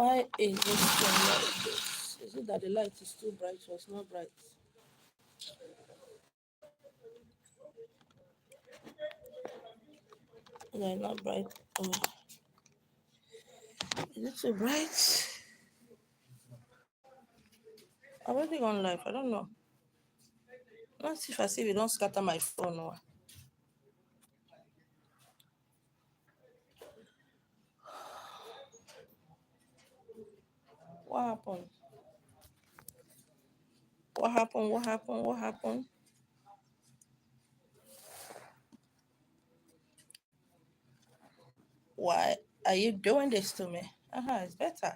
Why is this thing like this? Is it that the light is too bright or it's not bright? No, not bright. Oh. Is it too bright? I'm already on live. I don't know. Let's see if I see if you don't scatter my phone. What happened? What happened? What happened? What happened? Why are you doing this to me? It's better.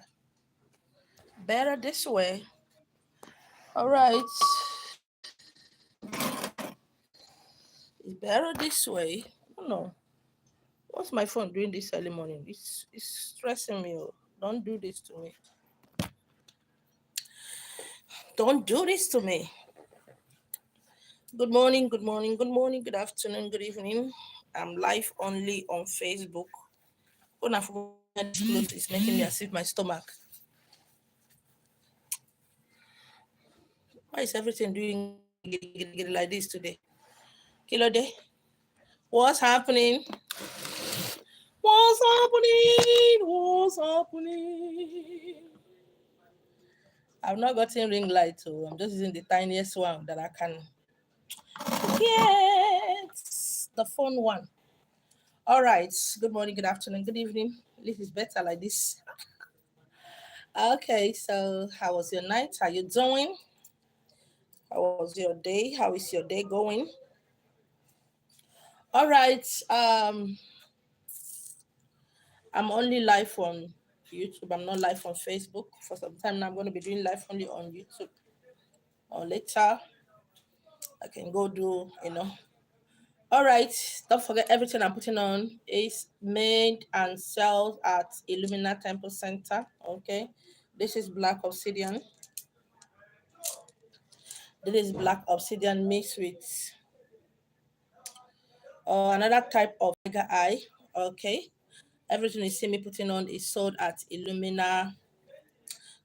Better this way. All right. It's better this way. I don't know. What's my phone doing this early morning? It's stressing me. Don't do this to me. Don't do this to me. Good morning, good morning, good morning, good afternoon, good evening. I'm live only on Facebook. When I forgot this clothes is making me as if my stomach. Why is everything doing like this today? Kilo day. What's happening? What's happening? What's happening? I've not gotten ring light, so I'm just using the tiniest one that I can get. The phone one. All right. Good morning, good afternoon, good evening. This is better like this. Okay, so how was your night? How you doing? How was your day? How is your day going? All right. I'm only live on YouTube. I'm not live on Facebook. For some time now, I'm going to be doing live only on YouTube. Or later, I can go do. All right. Don't forget everything I'm putting on is made and sold at Illumina Temple Center. Okay. This is Black Obsidian. This is Black Obsidian mixed with another type of tiger eye. Okay. Everything you see me putting on is sold at Illumina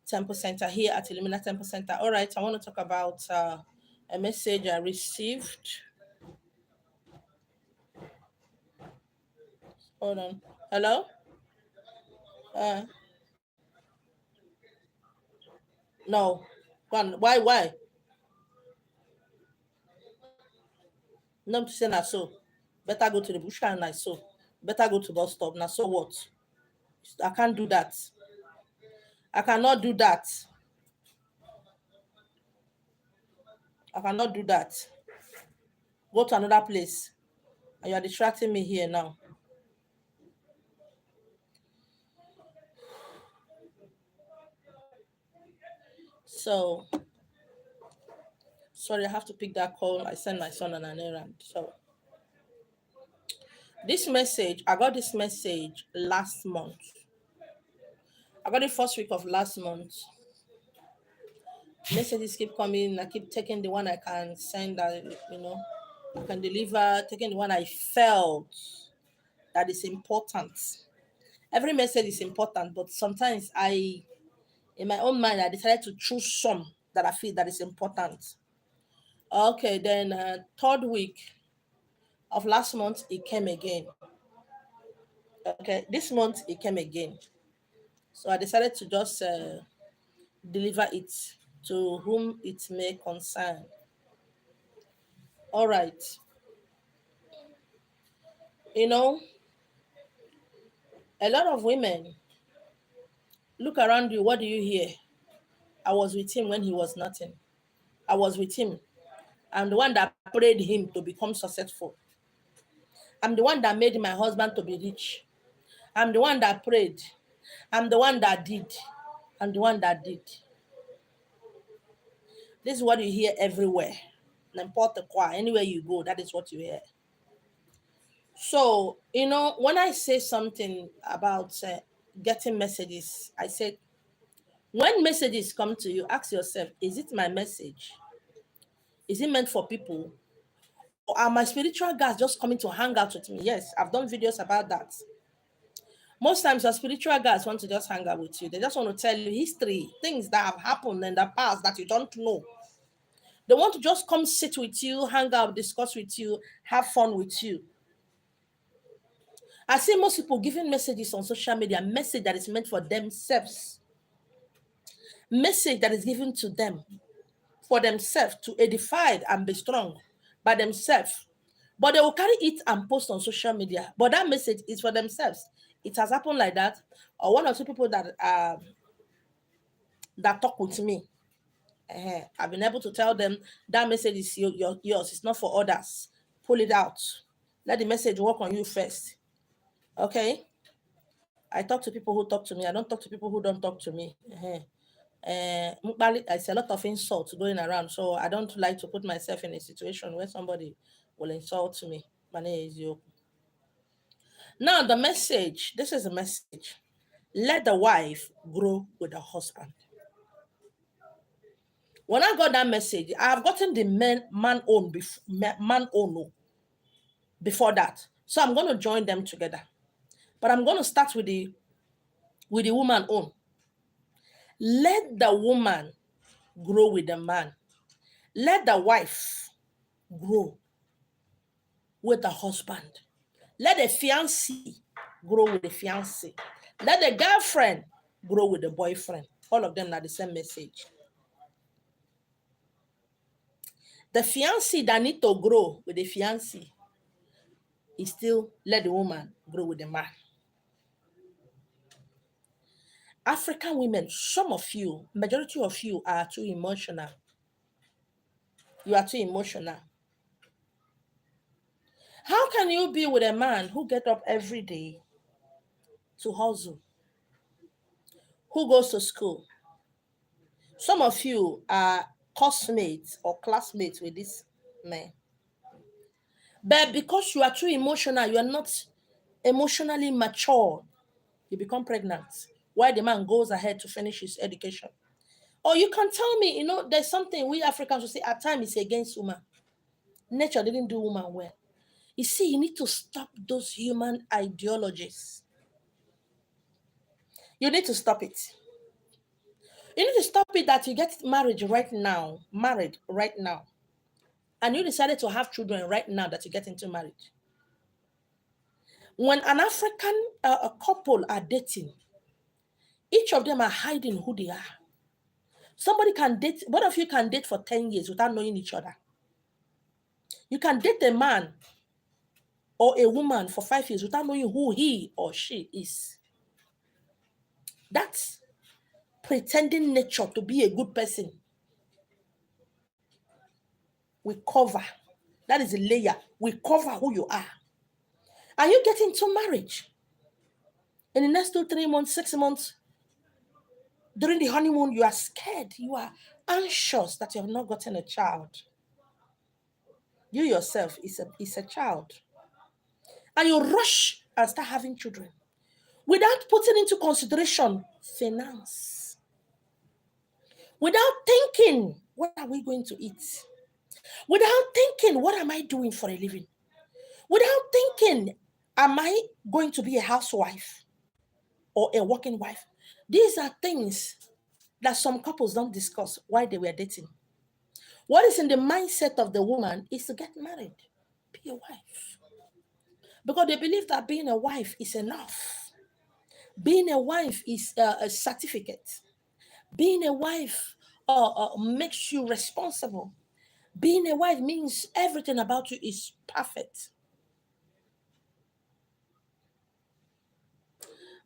Temple Center, here at Illumina Temple Center. All right, I want to talk about a message I received. Hold on. Hello? Uh, no. Why? No, to say na so. Better go to the bush and I so. Better go to bus stop. Now, so what? I can't do that. I cannot do that. I cannot do that. Go to another place. And you are distracting me here now. So, sorry, I have to pick that call. I sent my son on an errand. So, I got this message last month. I got it first week of last month. Messages keep coming. I keep taking the one I can send that, I can deliver, taking the one I felt that is important. Every message is important, but sometimes in my own mind, I decided to choose some that I feel that is important. Okay, then third week of last month, it came again. Okay, this month it came again. So I decided to just deliver it to whom it may concern. All right. You know, a lot of women look around you. What do you hear? I was with him when he was nothing. I was with him. I'm the one that prayed him to become successful. I'm the one that made my husband to be rich. I'm the one that prayed. I'm the one that did. I'm the one that did. This is what you hear everywhere. N'importe quoi. Anywhere you go, that is what you hear. So, when I say something about getting messages, I said, when messages come to you, ask yourself, is it my message? Is it meant for people? Or are my spiritual guys just coming to hang out with me? Yes, I've done videos about that. Most times, your spiritual guys want to just hang out with you. They just want to tell you history, things that have happened in the past that you don't know. They want to just come sit with you, hang out, discuss with you, have fun with you. I see most people giving messages on social media, message that is meant for themselves, message that is given to them for themselves to edify and be strong by themselves. But they will carry it and post on social media. But that message is for themselves. It has happened like that. Or one or two people that talk with me, I've been able to tell them that message is yours. It's not for others. Pull it out. Let the message work on you first. Okay? I talk to people who talk to me. I don't talk to people who don't talk to me. It's a lot of insults going around, so I don't like to put myself in a situation where somebody will insult me. My name is Yoku. Now the message, this is a message. Let the wife grow with the husband. When I got that message, I have gotten the man own before that. So I'm going to join them together. But I'm going to start with the woman own. Let the woman grow with the man. Let the wife grow with the husband. Let the fiancé grow with the fiancé. Let the girlfriend grow with the boyfriend. All of them are the same message. The fiancé that need to grow with the fiancé is still let the woman grow with the man. African women, some of you, majority of you are too emotional. You are too emotional. How can you be with a man who gets up every day to hustle, who goes to school? Some of you are classmates or classmates with this man. But because you are too emotional, you are not emotionally mature, you become pregnant while the man goes ahead to finish his education. Or you can tell me, there's something we Africans will say at times it's against woman. Nature didn't do woman well. You see, you need to stop those human ideologies. You need to stop it. You need to stop it that you get married right now, and you decided to have children right now that you get into marriage. When an African a couple are dating, each of them are hiding who they are. Somebody can date, both of you can date for 10 years without knowing each other. You can date a man or a woman for 5 years without knowing who he or she is. That's pretending nature to be a good person. We cover. That is a layer. We cover who you are. And you get into marriage. In the next 2, 3 months, 6 months, during the honeymoon, you are scared. You are anxious that you have not gotten a child. You yourself is a child. And you rush and start having children without putting into consideration finance. Without thinking, what are we going to eat? Without thinking, what am I doing for a living? Without thinking, am I going to be a housewife or a working wife? These are things that some couples don't discuss while they were dating. What is in the mindset of the woman is to get married, be a wife. Because they believe that being a wife is enough. Being a wife is a certificate. Being a wife makes you responsible. Being a wife means everything about you is perfect.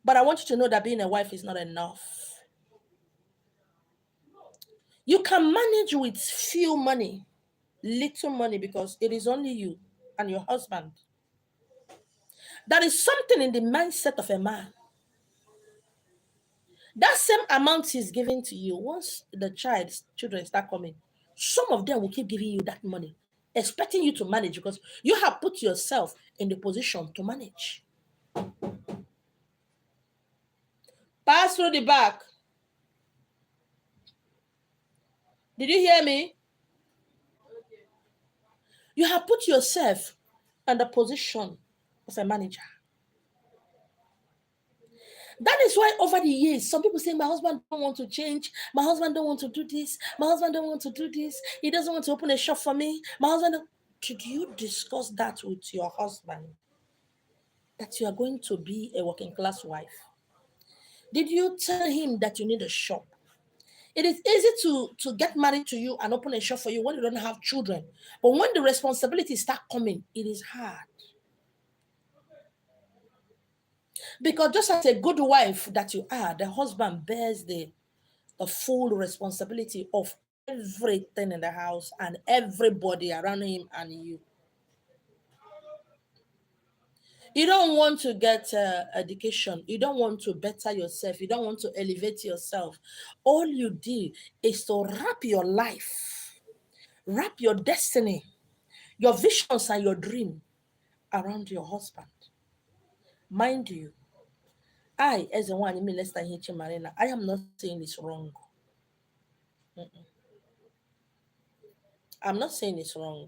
But I want you to know that being a wife is not enough. You can manage with few money, little money, because it is only you and your husband. There is something in the mindset of a man. That same amount he's giving to you, once the children start coming, some of them will keep giving you that money, expecting you to manage because you have put yourself in the position to manage. Pass through the back. Did you hear me? You have put yourself in the position of a manager. That is why over the years, some people say, my husband don't want to change. My husband don't want to do this. My husband don't want to do this. He doesn't want to open a shop for me. My husband Did you discuss that with your husband? That you are going to be a working class wife? Did you tell him that you need a shop? It is easy to get married to you and open a shop for you when you don't have children. But when the responsibilities start coming, it is hard. Because just as a good wife that you are, the husband bears the full responsibility of everything in the house and everybody around him and you. You don't want to get education. You don't want to better yourself. You don't want to elevate yourself. All you do is to wrap your life, wrap your destiny, your visions and your dream around your husband. Mind you, I, as a one, Marina, I am not saying it's wrong. Mm-mm. I'm not saying it's wrong.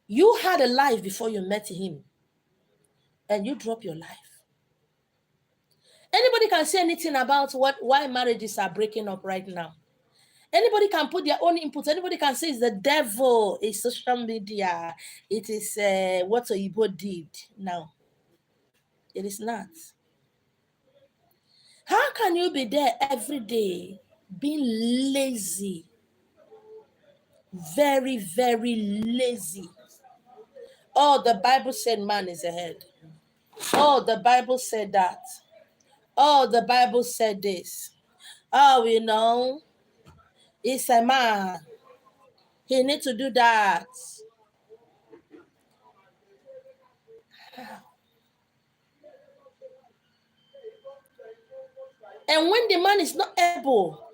You had a life before you met him, and you drop your life. Anybody can say anything about why marriages are breaking up right now. Anybody can put their own input. Anybody can say it's the devil, it's social media, it is what Oyibo did. No, it is not. How can you be there every day being lazy? Very, very lazy. Oh, the Bible said man is ahead. Oh, the Bible said that. Oh, the Bible said this. Oh, it's a man. He need to do that. And when the man is not able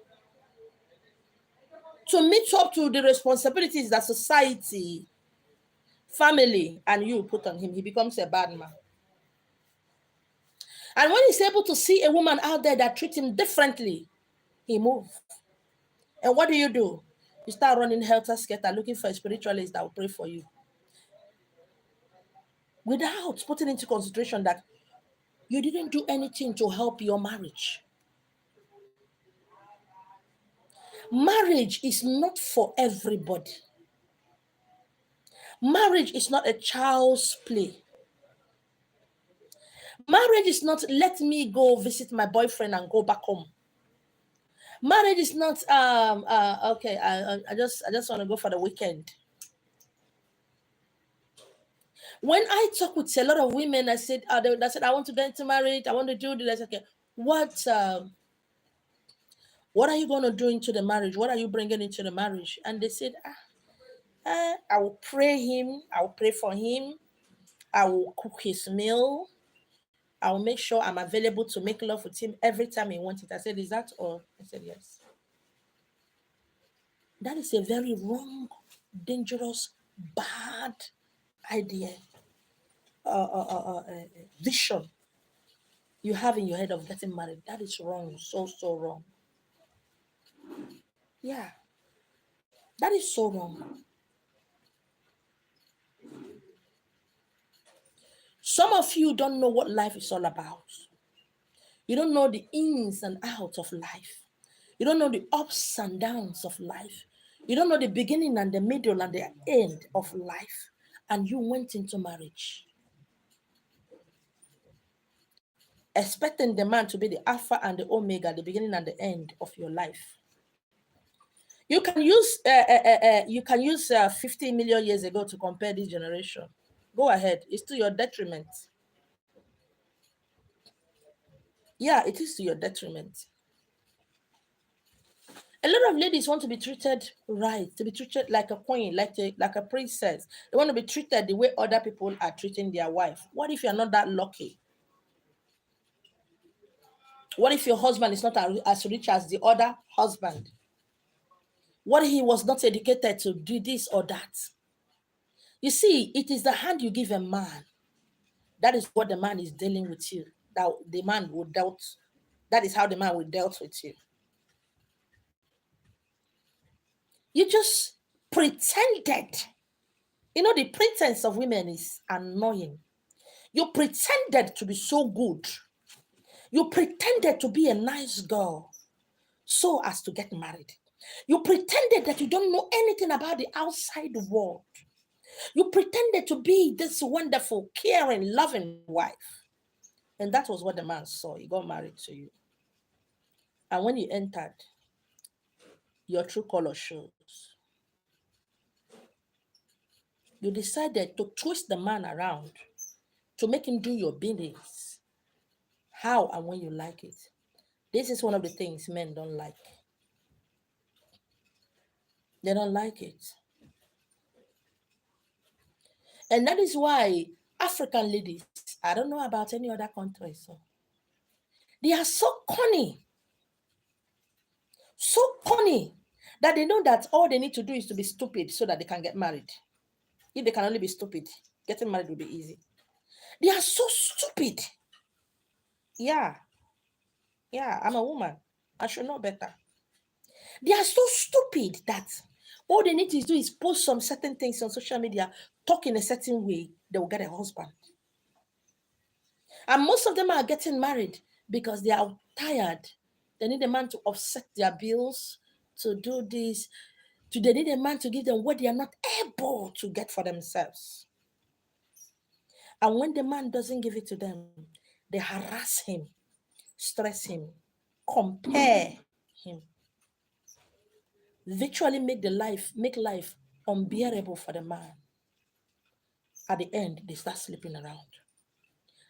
to meet up to the responsibilities that society, family, and you put on him, he becomes a bad man. And when he's able to see a woman out there that treats him differently, he moves. And what do? You start running helter-skelter looking for a spiritualist that will pray for you, without putting into consideration that you didn't do anything to help your marriage. Marriage is not for everybody. Marriage is not a child's play. Marriage is not let me go visit my boyfriend and go back home. Marriage is not okay. I just want to go for the weekend. When I talk with a lot of women, I said I want to get into marriage. I want to do this. Okay, what are you going to do into the marriage? What are you bringing into the marriage? And they said, I will pray him. I will pray for him. I will cook his meal. I will make sure I'm available to make love with him every time he wants it. I said, is that all? I said, yes. That is a very wrong, dangerous, bad idea, vision you have in your head of getting married. That is wrong, so wrong. Yeah, that is so wrong. Some of you don't know what life is all about. You don't know the ins and outs of life. You don't know the ups and downs of life. You don't know the beginning and the middle and the end of life. And you went into marriage expecting the man to be the alpha and the omega, the beginning and the end of your life. You can use 50 million years ago to compare this generation. Go ahead. It's to your detriment. Yeah, it is to your detriment. A lot of ladies want to be treated right, to be treated like a queen, like a princess. They want to be treated the way other people are treating their wife. What if you're not that lucky? What if your husband is not as rich as the other husband? What if he was not educated to do this or that? You see, it is the hand you give a man. That is what the man is dealing with you. That the man will dealt. That is how the man will dealt with you. You just pretended You know, the pretense of women is annoying. You pretended to be so good. You pretended to be a nice girl so as to get married. You pretended that you don't know anything about the outside world. You pretended to be this wonderful, caring, loving wife. And that was what the man saw. He got married to you. And when you entered, your true color shows. You decided to twist the man around to make him do your biddings. How and when you like it. This is one of the things men don't like. They don't like it. And that is why African ladies, I don't know about any other country, so they are so cunning that they know that all they need to do is to be stupid so that they can get married. If they can only be stupid, getting married will be easy. They are so stupid. Yeah, I'm a woman. I should know better. They are so stupid that all they need to do is post some certain things on social media, talk in a certain way, they will get a husband. And most of them are getting married because they are tired. They need a man to offset their bills, to do this. They need a man to give them what they are not able to get for themselves. And when the man doesn't give it to them, they harass him, stress him, compare him, virtually make life unbearable for the man. At the end, they start sleeping around.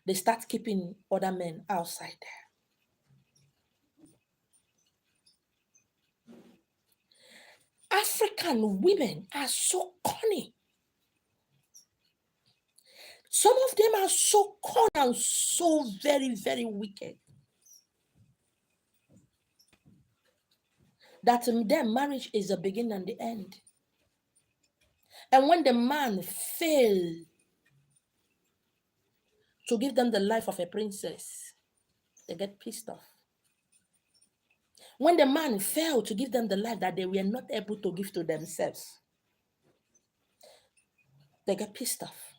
They start keeping other men outside there. African women are so cunning. Some of them are so cunning and so very, very wicked that their marriage is the beginning and the end. And when the man fails to give them the life of a princess, they get pissed off. When the man failed to give them the life that they were not able to give to themselves, they get pissed off.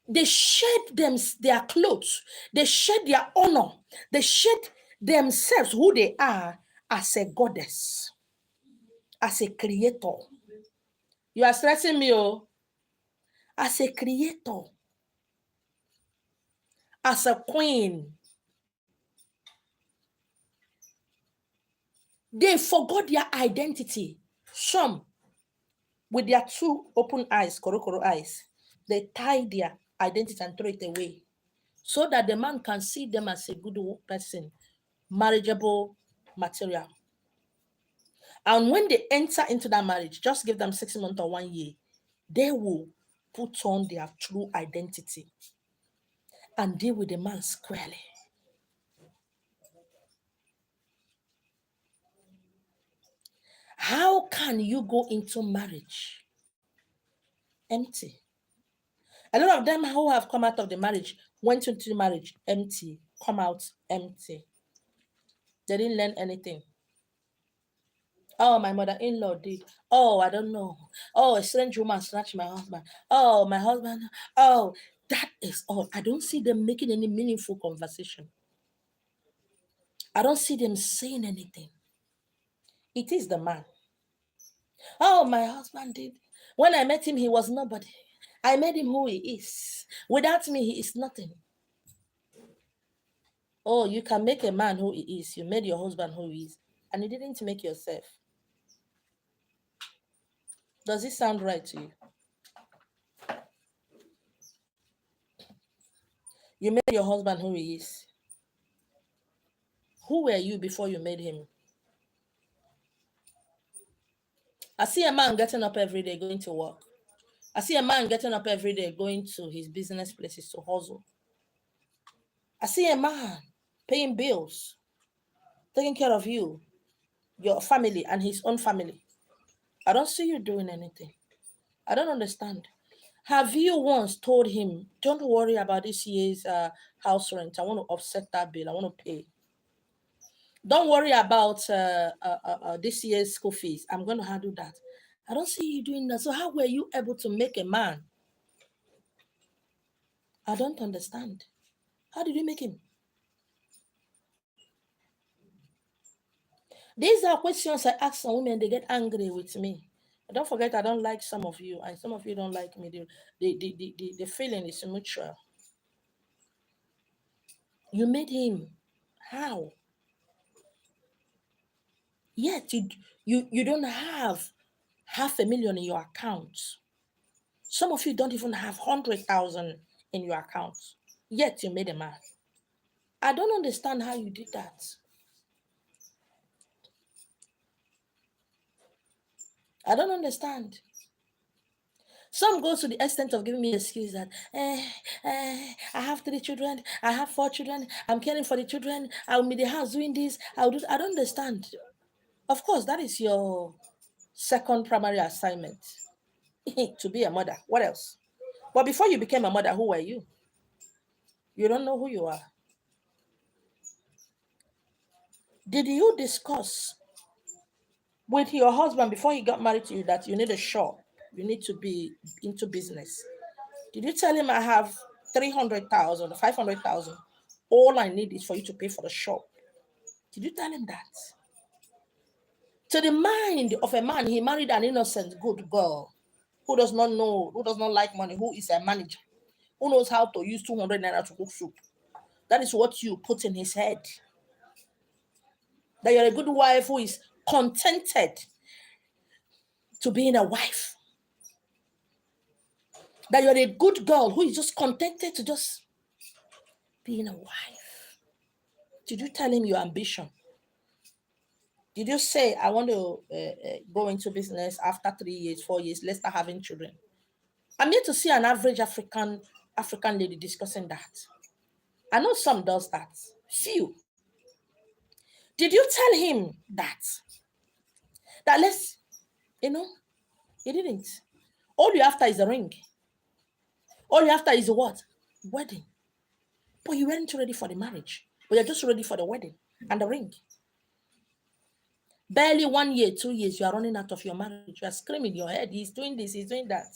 They shed their clothes, they shed their honor, they shed themselves, who they are, as a goddess, as a creator. You are stressing me, oh. As a creator, as a queen. They forgot their identity. Some, with their two open eyes, korokoro eyes, they tie their identity and throw it away so that the man can see them as a good person, marriageable material. And when they enter into that marriage, just give them 6 months or 1 year, they will put on their true identity and deal with the man squarely. How can you go into marriage empty? A lot of them who have come out of the marriage went into the marriage empty, come out empty. They didn't learn anything. Oh, my mother-in-law did. Oh, I don't know. Oh, a strange woman snatched my husband. Oh, my husband. Oh, that is all. I don't see them making any meaningful conversation. I don't see them saying anything. It is the man. Oh, my husband did. When I met him, he was nobody. I made him who he is. Without me, he is nothing. Oh, you can make a man who he is. You made your husband who he is. And you didn't make yourself. Does it sound right to you? You made your husband who he is. Who were you before you made him? I see a man getting up every day going to work. I see a man getting up every day going to his business places to hustle. I see a man paying bills, taking care of you, your family, and his own family. I don't see you doing anything. I don't understand. Have you once told him, don't worry about this year's house rent? I want to offset that bill. I want to pay. Don't worry about this year's school fees. I'm going to handle that. I don't see you doing that. So how were you able to make a man? I don't understand. How did you make him? These are questions I ask some women. They get angry with me. Don't forget, I don't like some of you, and some of you don't like me. The feeling is mutual. You made him. How? Yet you don't have 500,000 in your account. Some of you don't even have 100,000 in your account. Yet you made a man. I don't understand how you did that. I don't understand. Some go to the extent of giving me an excuse that I have 3 children, I have 4 children, I'm caring for the children, I'll be in the house doing this, I'll do. I don't understand. Of course, that is your second primary assignment to be a mother. What else? But before you became a mother, who were you? You don't know who you are. Did you discuss with your husband before he got married to you that you need a shop? You need to be into business. Did you tell him I have 300,000, 500,000? All I need is for you to pay for the shop. Did you tell him that? To the mind of a man, he married an innocent, good girl who does not know, who does not like money, who is a manager, who knows how to use 200 naira to cook soup. That is what you put in his head. That you're a good wife who is contented to being a wife. That you're a good girl who is just contented to just being a wife. Did you tell him your ambition? Did you say, I want to go into business after 3 years, 4 years, let's start having children? I'm yet to see an average African lady discussing that. I know some does that. Few. Did you tell him that? That let's, you know, he didn't. All you after is a ring. All you after is a what? Wedding. But you weren't ready for the marriage. But you're just ready for the wedding and the ring. Barely 1 year, 2 years, you are running out of your marriage. You are screaming in your head. He's doing this, he's doing that.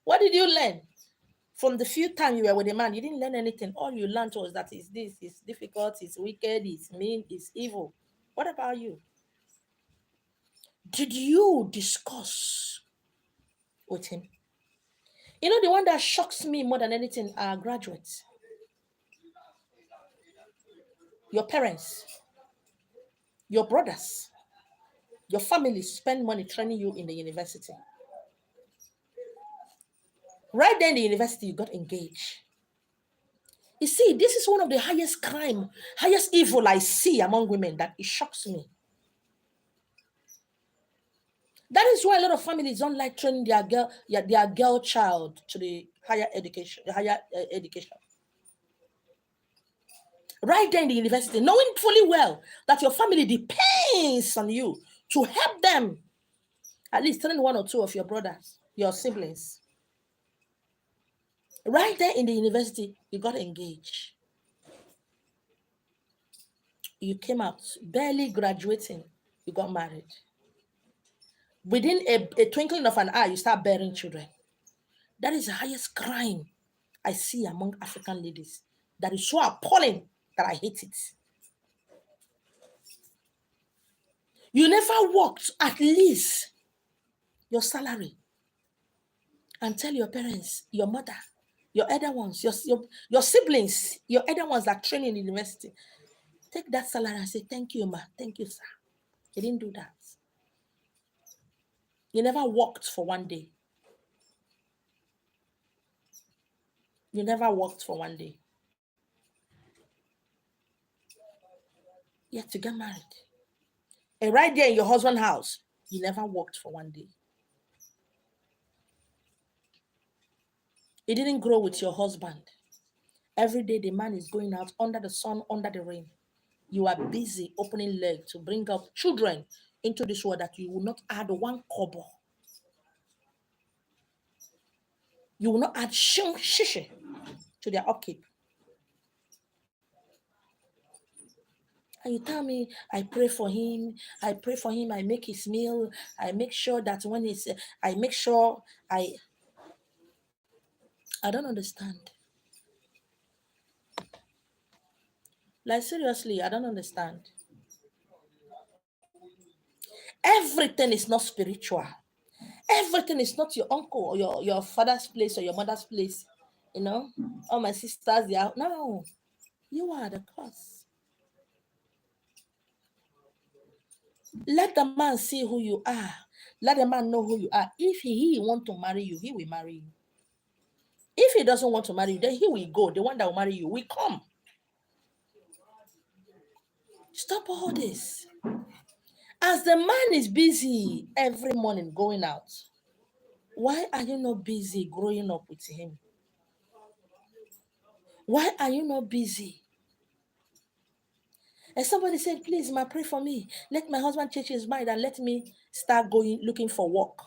What did you learn? From the few times you were with a man, you didn't learn anything. All you learned was that it's this, it's difficult, it's wicked, it's mean, it's evil. What about you? Did you discuss with him? You know, the one that shocks me more than anything are graduates. Your parents, your brothers, your family spend money training you in the university. Right there in the university, you got engaged. You see, this is one of the highest crime, highest evil I see among women that it shocks me. That is why a lot of families don't like training their girl child to the higher education, education. Right there in the university, knowing fully well that your family depends on you to help them at least train one or two of your brothers, your siblings. Right there in the university, you got engaged. You came out barely graduating, you got married. Within a twinkling of an eye, you start bearing children. That is the highest crime I see among African ladies. That is so appalling that I hate it. You never worked at least your salary and tell your parents, your mother, your elder ones, your siblings, your elder ones that train in the university. Take that salary and say, thank you, ma. Thank you, sir. You didn't do that. You never worked for 1 day. You never worked for 1 day. Yet to get married. And right there in your husband's house, you never worked for 1 day. It didn't grow with your husband. Every day the man is going out under the sun, under the rain. You are busy opening leg to bring up children into this world that you will not add 1 kobo. You will not add shishi to their upkeep. And you tell me, I pray for him, I pray for him, I make his meal, I make sure that when he's, I make sure I don't understand. Like seriously, I don't understand. Everything is not spiritual. Everything is not your uncle or your father's place or your mother's place. You know, all my sisters, they are no, you are the cause. Let the man see who you are. Let the man know who you are. If he want to marry you, he will marry you. If he doesn't want to marry you, then he will go. The one that will marry you will come. Stop all this. As the man is busy every morning going out, why are you not busy growing up with him? Why are you not busy? And somebody said, please, ma, pray for me. Let my husband change his mind and let me start going looking for work.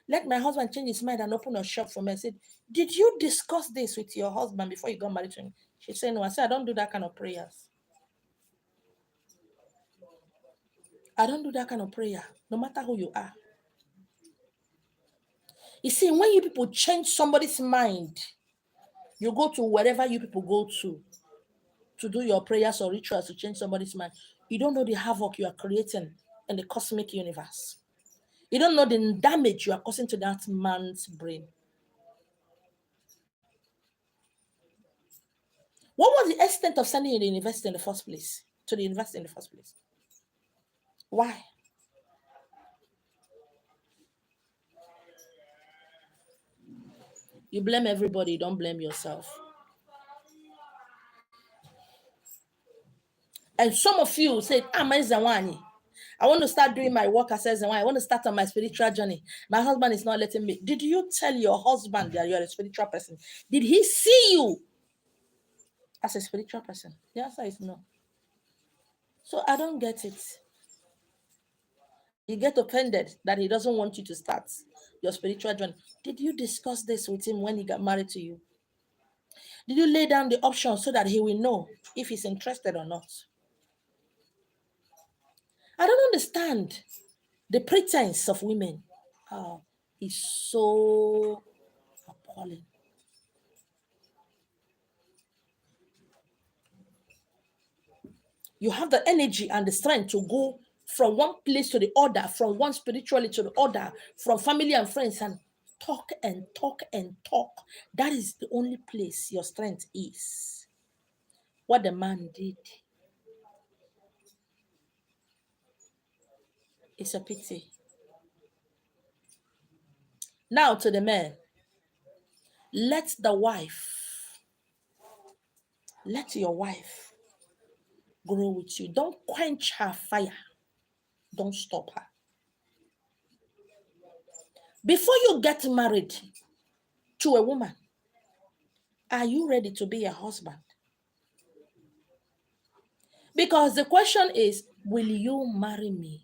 Let my husband change his mind and open a shop for me. I said, did you discuss this with your husband before you got married to him? She said, no. I said, I don't do that kind of prayers. I don't do that kind of prayer, no matter who you are. You see, when you people change somebody's mind, you go to wherever you people go to do your prayers or rituals to change somebody's mind. You don't know the havoc you are creating in the cosmic universe. You don't know the damage you are causing to that man's brain. What was the extent of sending you to the university in the first place? To the university in the first place? Why? You blame everybody, you don't blame yourself. And some of you said, I'm a Zawani. I want to start doing my work as a Zawani. I want to start on my spiritual journey. My husband is not letting me. Did you tell your husband that you're a spiritual person? Did he see you as a spiritual person? The answer is no. So I don't get it. You get offended that he doesn't want you to start your spiritual journey. Did you discuss this with him when he got married to you? Did you lay down the options so that he will know if he's interested or not? I don't understand the pretense of women. Oh, is so appalling. You have the energy and the strength to go from one place to the other, from one spirituality to the other, from family and friends, and talk and talk and talk. That is the only place your strength is. What the man did is a pity. Now to the man, let the wife, let your wife grow with you. Don't quench her fire. Don't stop her. Before you get married to a woman, are you ready to be a husband? Because the question is, will you marry me?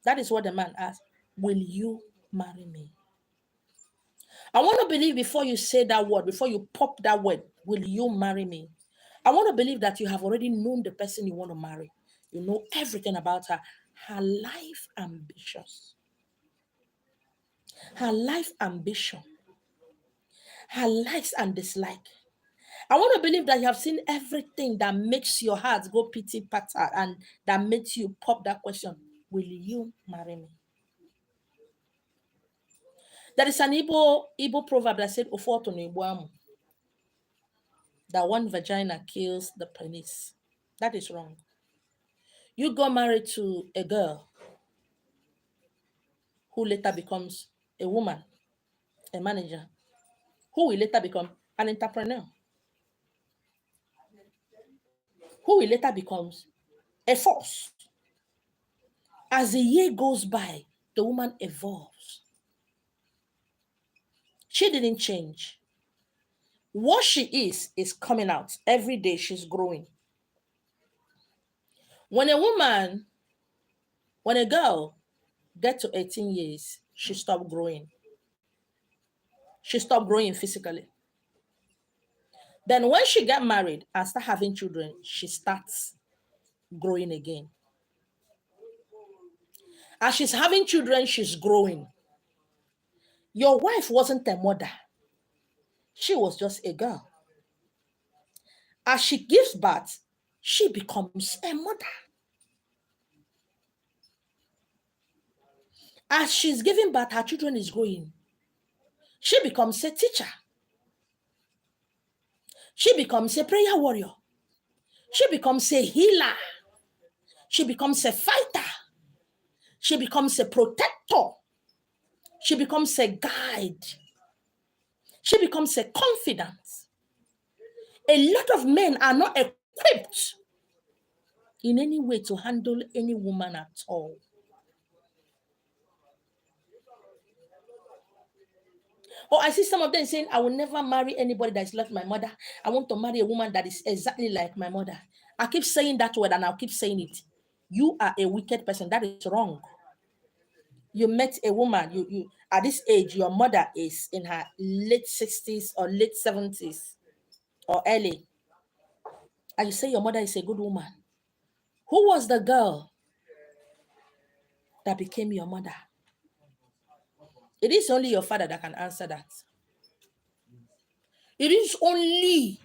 That is what the man asked. Will you marry me? I want to believe before you say that word, before you pop that word, will you marry me? I want to believe that you have already known the person you want to marry. You know everything about her life ambitions, her life ambition, her likes and dislike. I want to believe that you have seen everything that makes your heart go pity patter and that makes you pop that question. Will you marry me? There is an Igbo proverb that said, "Ofoto no Igbo amu," that one vagina kills the penis. That is wrong. You got married to a girl who later becomes a woman, a manager, who will later become an entrepreneur, who will later becomes a force. As the year goes by, the woman evolves. She didn't change. What she is coming out. Every day she's growing. When a woman, when a girl gets to 18 years, she stopped growing. She stopped growing physically. Then when she got married and start having children, she starts growing again. As she's having children, she's growing. Your wife wasn't a mother. She was just a girl. As she gives birth, she becomes a mother. As she's giving birth, her children is growing. She becomes a teacher. She becomes a prayer warrior. She becomes a healer. She becomes a fighter. She becomes a protector. She becomes a guide. She becomes a confidant. A lot of men are not equipped in any way to handle any woman at all. Or I see some of them saying, I will never marry anybody that is like my mother. I want to marry a woman that is exactly like my mother. I keep saying that word and I'll keep saying it. You are a wicked person. That is wrong. You met a woman, you at this age, your mother is in her late 60s or late 70s or early. And you say your mother is a good woman. Who was the girl that became your mother? It is only your father that can answer that. It is only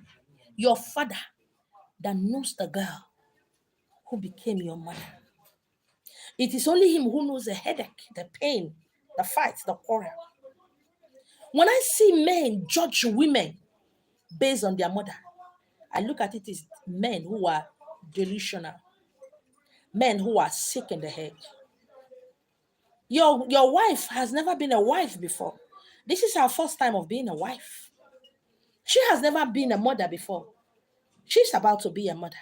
your father that knows the girl who became your mother. It is only him who knows the headache, the pain, the fight, the quarrel. When I see men judge women based on their mother, I look at it as men who are delusional, men who are sick in the head. Your wife has never been a wife before. This is her first time of being a wife. She has never been a mother before. She's about to be a mother.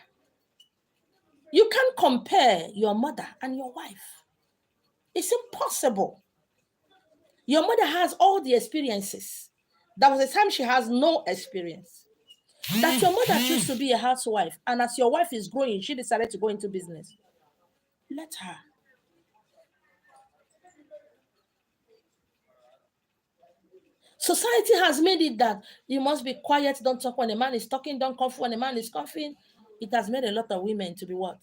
You can't compare your mother and your wife. It's impossible. Your mother has all the experiences. There was a time she has no experience. That your mother chose to be a housewife, and as your wife is growing, she decided to go into business. Let her. Society has made it that you must be quiet, don't talk when a man is talking, don't cough when a man is coughing. It has made a lot of women to be what?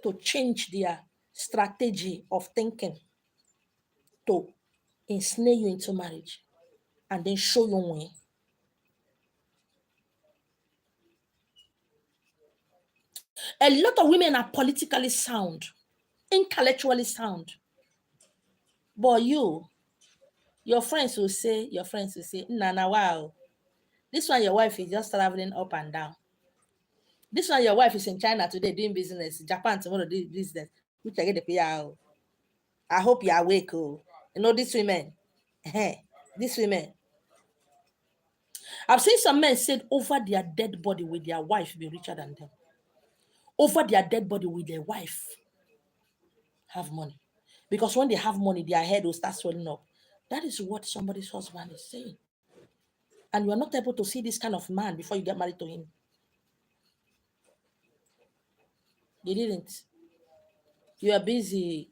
To change their strategy of thinking, to ensnare you into marriage and then show you way. A lot of women are politically sound, intellectually sound. But your friends will say, Nana, wow, this one your wife is just traveling up and down. This one your wife is in China today doing business, Japan tomorrow doing business, which I get the PR. I hope you're awake. Oh. You know, these women, these women. I've seen some men said over their dead body with their wife be richer than them. Over their dead body with their wife have money. Because when they have money, their head will start swelling up. That is what somebody's husband is saying. And you are not able to see this kind of man before you get married to him. You didn't. You are busy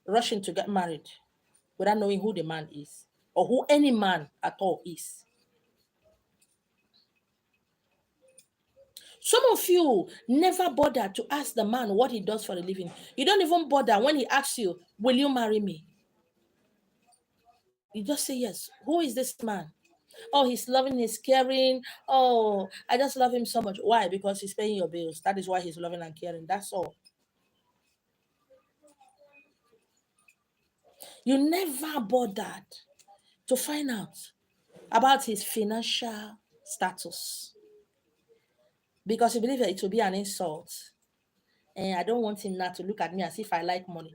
rushing to get married without knowing who the man is or who any man at all is. Some of you never bother to ask the man what he does for a living. You don't even bother when he asks you, will you marry me? You just say yes. Who is this man? Oh, he's loving, he's caring. Oh, I just love him so much. Why? Because he's paying your bills. That is why he's loving and caring. That's all. You never bothered to find out about his financial status because you believe that it will be an insult. And I don't want him now to look at me as if I like money.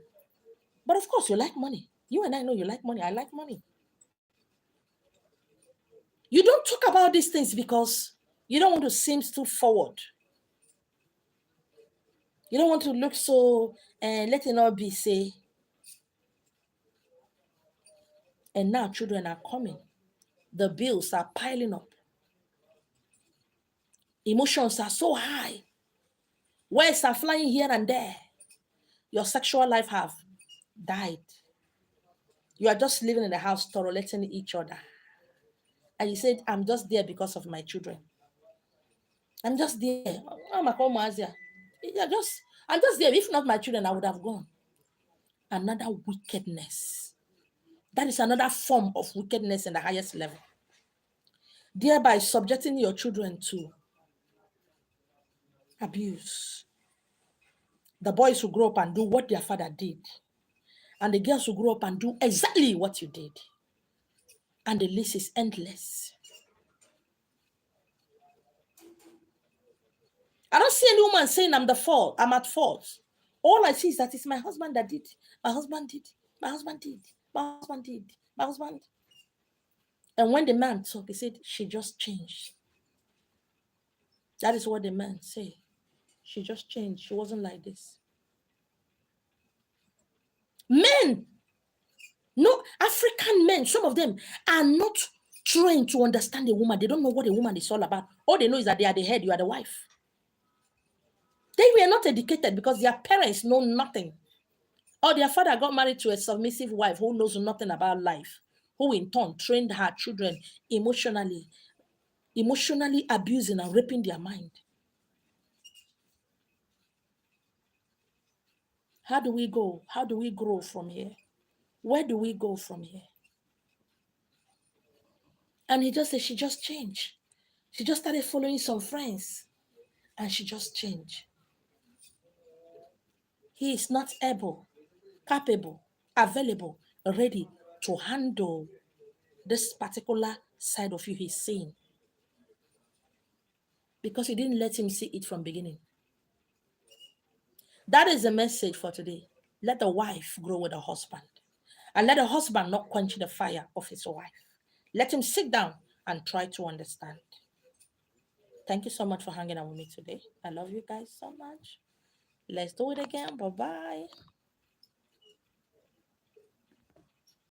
But of course, you like money. You and I know you like money. I like money. You don't talk about these things because you don't want to seem too forward. You don't want to look so and let it not be say. And now children are coming. The bills are piling up. Emotions are so high. Words are flying here and there. Your sexual life have died. You are just living in the house tolerating each other. And you said, I'm just there because of my children. I'm just there. I'm a Asia. Yeah, I'm just there. If not my children, I would have gone. Another wickedness. That is another form of wickedness in the highest level. Thereby subjecting your children to abuse. The boys will grow up and do what their father did. And the girls will grow up and do exactly what you did. And the list is endless. I don't see any woman saying I'm at fault. All I see is that it's my husband that did. My husband did. My husband did. My husband did. My husband. And when the man talked, he said, she just changed. That is what the man said. She just changed. She wasn't like this. Men, no, African men, some of them are not trained to understand a woman. They don't know what a woman is all about. All they know is that they are the head, you are the wife. They were not educated because their parents know nothing. Or their father got married to a submissive wife who knows nothing about life, who in turn trained her children emotionally abusing and raping their mind. How do we go? How do we grow from here? Where do we go from here? And he just said, she just changed. She just started following some friends and she just changed. He is not able, capable, available, ready to handle this particular side of you he's seeing. Because he didn't let him see it from beginning. That is the message for today. Let the wife grow with the husband. And let the husband not quench the fire of his wife. Let him sit down and try to understand. Thank you so much for hanging out with me today. I love you guys so much. Let's do it again. Bye-bye.